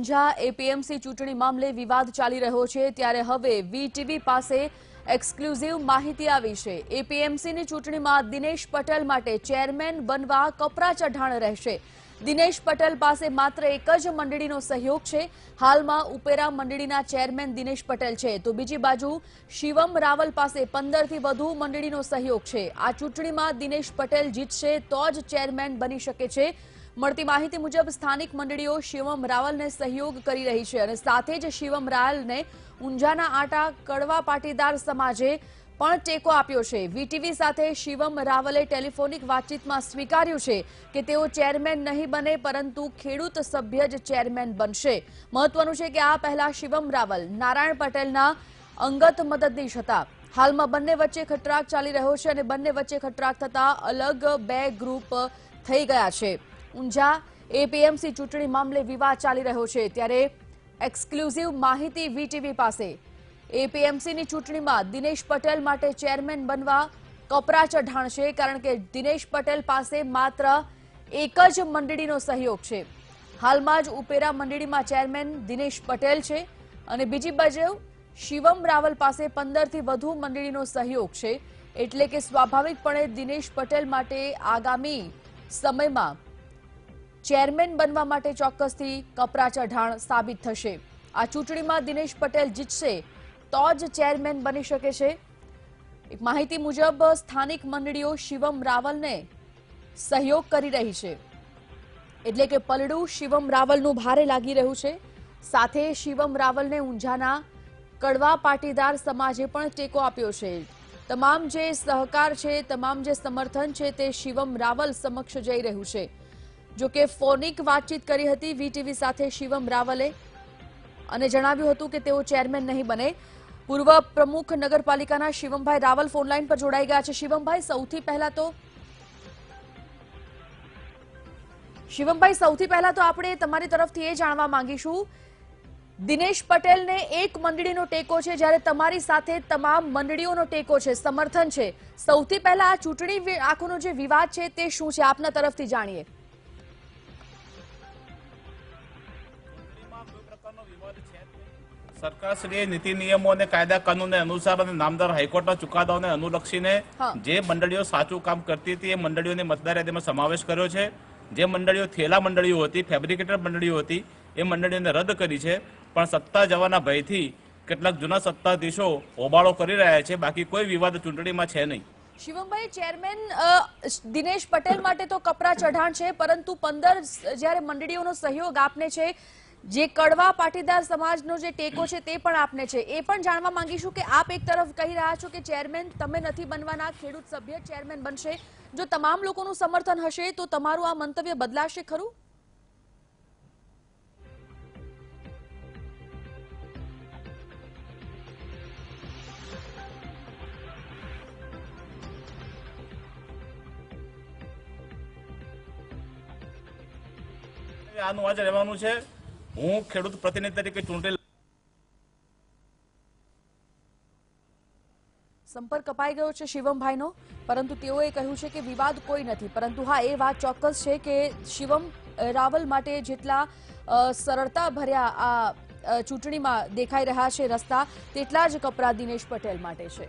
Unjha APMC ચૂંટણી મામલે વિવાદ ચાલી રહ્યો છે ત્યારે હવે વીટીવી પાસે એક્સક્લુઝિવ માહિતી આવી છે। એપીએમસીની ચૂંટણીમાં દિનેશ પટેલ માટે ચેરમેન બનવા કપરા ચઢાણ રહેશે। દિનેશ પટેલ પાસે માત્ર એક જ મંડળીનો સહયોગ છે। હાલમાં ઉપેરા મંડળીના ચેરમેન દિનેશ પટેલ છે તો બીજી બાજુ શિવમ રાવલ પાસે 15 થી વધુ મંડળીનો સહયોગ છે। આ ચૂંટણીમાં દિનેશ પટેલ જીતશે તો જ ચેરમેન બની શકે છે। મળતી માહિતી મુજબ સ્થાનિક મંડળીઓ શિવમ રાવલને સહયોગ કરી રહી છે અને સાથે જ શિવમ રાવલને ઊંઝાના આટા કડવા પાટીદાર સમાજે પણ ટેકો આપ્યો છે। વીટીવી સાથે શિવમ રાવલે ટેલિફોનિક વાતચીતમાં સ્વીકાર્યું છે કે તેઓ ચેરમેન નહીં બને પરંતુ ખેડૂત સભ્ય જ ચેરમેન બનશે। મહત્વનું છે કે આ પહેલા શિવમ રાવલ નારાયણ પટેલના અંગત મદદનીશ હતા। હાલમાં બંને વચ્ચે ખટરાગ ચાલી રહ્યો છે અને બંને વચ્ચે ખટરાગ થતા અલગ બે ગ્રુપ થઈ ગયા છે। ઊંઝા એપીએમસી ચૂંટણી મામલે વિવાદ ચાલી રહ્યો છે ત્યારે એક્સક્લુઝિવ માહિતી વીટીવી પાસે એપીએમસીની ચૂંટણીમાં દિનેશ પટેલ માટે ચેરમેન બનવા કપરા ચઢાણ છે કારણ કે દિનેશ પટેલ પાસે માત્ર એક જ મંડળીનો સહયોગ છે। હાલમાં જ ઉપેરા મંડળીમાં ચેરમેન દિનેશ પટેલ છે અને બીજી બાજુ શિવમ રાવલ પાસે 15 થી વધુ મંડળીનો સહયોગ છે એટલે કે સ્વાભાવિકપણે દિનેશ પટેલ માટે આગામી સમયમાં ચેરમેન બનવા માટે ચોક્કસથી કપરા ચઢાણ સાબિત થશે। આ ચૂંટણીમાં દિનેશ પટેલ જીતશે તો જ ચેરમેન બની શકે છે। એક માહિતી મુજબ સ્થાનિક મંડળીઓ શિવમ રાવલને સહયોગ કરી રહી છે એટલે કે પલડું શિવમ રાવલનું ભારે લાગી રહ્યું છે। સાથે શિવમ રાવલને ઊંઝાના કડવા પાટીદાર સમાજે પણ ટેકો આપ્યો છે। તમામ જે સહકાર છે તમામ જે સમર્થન છે તે શિવમ રાવલ સમક્ષ જઈ રહ્યું છે। જો કે ફોનિક વાતચીત કરી હતી વીટીવી સાથે શિવમ રાવલે અને જણાવ્યું હતું કે તેઓ ચેરમેન નહીં બને। પૂર્વ પ્રમુખ નગરપાલિકાના શિવમભાઈ રાવલ ફોનલાઈન પર જોડાઈ ગયા છે। શિવમભાઈ સૌથી પહેલા તો આપણે તમારી તરફથી એ જાણવા માંગીશું દિનેશ પટેલને એક મંડળીનો ટેકો છે જ્યારે તમારી સાથે તમામ મંડળીઓનો ટેકો છે સમર્થન છે। સૌથી પહેલા આ ચૂંટણી આખોનો જે વિવાદ છે તે શું છે આપના તરફથી જાણીએ। સરકારશ્રીએ નીતિ નિયમો અને કાયદા કાનૂનને અનુસાર અને નામદાર હાઈકોર્ટના ચુકાદાઓને અનુલક્ષીને જે મંડળીઓ સાચું કામ કરતી હતી એ મંડળીઓને મતદાર યાદીમાં સમાવેશ કર્યો છે। જે મંડળીઓ થેલા મંડળીઓ હતી ફેબ્રિકેટર મંડળીઓ હતી એ મંડળીઓને રદ કરી છે પણ સત્તા જવાના ભયથી કેટલાક જૂના સત્તાધીશો હોબાળો કરી રહ્યા છે। બાકી કોઈ વિવાદ ચૂંટણીમાં છે નહીં। શિવમભાઈ ચેરમેન દિનેશ પટેલ માટે તો કપરા ચઢાણ છે પરંતુ 15 જ્યારે મંડળીઓનો સહયોગ આપને છે જે કડવા પાટીદાર સમાજનો જે ટેકો છે તે પણ આપને છે એ પણ જાણવા માંગીશું કે આપ એક તરફ કહી રહ્યા છો કે ચેરમેન તમે નથી બનવાના ખેડૂત સભ્ય ચેરમેન બનશે। જો તમામ લોકોનું સમર્થન હશે તો તમારું આ મંતવ્ય બદલાશે ખરું? આનું આજે રહેવાનું છે। હું ખેડૂત પ્રતિનિધિ તરીકે ચૂંટેલ સંપર્ક કપાઈ ગયો છે શિવમભાઈનો પરંતુ તેઓએ કહ્યું છે કે વિવાદ કોઈ નથી પરંતુ હા એ વાત ચોક્કસ છે કે શિવમ રાવલ માટે જેટલા સરળતા ભર્યા આ ચૂંટણીમાં દેખાઈ રહ્યા છે રસ્તા તેટલા જ કપરા દિનેશ પટેલ માટે છે।